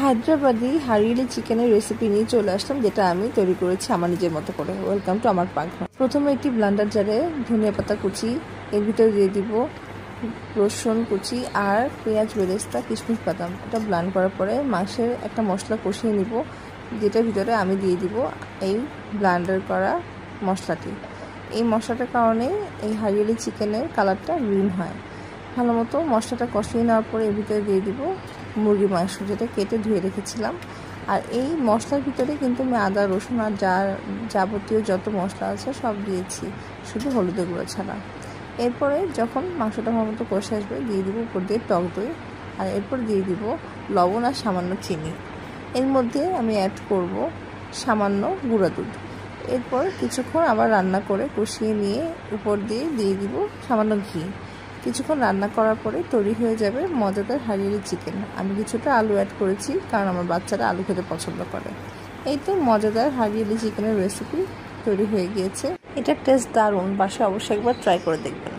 হায়দ্রাবাদি হারিয়ালি চিকেনের রেসিপি নিয়ে চলে আসলাম, যেটা আমি তৈরি করেছি আমার নিজের মতো করে। ওয়েলকাম টু আমার পাকঘর। প্রথমে একটি ব্লেন্ডার জারে ধনিয়া পাতা কুচি, এর ভিতরে দিয়ে দিব রসুন কুচি আর পেঁয়াজ, বেরেস্তা, কিশমিশ, বাদাম। এটা ব্লেন্ড করার পরে মাংসের একটা মশলা কষিয়ে নিব, যেটার ভিতরে আমি দিয়ে দিব এই ব্লেন্ডার করা মশলাটি। এই মশলাটার কারণে এই হারিয়ালি চিকেনের কালারটা গ্রিন হয়। ভালো মতো মশলাটা কষিয়ে নেওয়ার পরে এর ভিতরে দিয়ে দিব মুরগির মাংস, যেটা কেটে ধুয়ে রেখেছিলাম। আর এই মশলার ভিতরে কিন্তু আমি আদা, রসুন আর যাবতীয় যত মশলা আছে সব দিয়েছি, শুধু হলুদের গুঁড়ো ছাড়া। এরপরে যখন মাংসটা ভালো মতো কষে আসবে, দিয়ে দিব উপর দিয়ে টক দই, আর এরপর দিয়ে দিব লবণ আর সামান্য চিনি। এর মধ্যে আমি অ্যাড করব সামান্য গুঁড়া দুধ। এরপর কিছুক্ষণ আবার রান্না করে কষিয়ে নিয়ে উপর দিয়ে দিব সামান্য ঘি। কিছুক্ষণ রান্না করার পরে তৈরি হয়ে যাবে মজাদার হারিয়ালি চিকেন। আমি কিছুটা আলু অ্যাড করেছি, কারণ আমার বাচ্চারা আলু খেতে পছন্দ করে। এই তো মজাদার হারিয়ালি চিকেনের রেসিপি তৈরি হয়ে গিয়েছে। এটা টেস্ট দারুণ, বাসায় অবশ্যই একবার ট্রাই করে দেখবেন।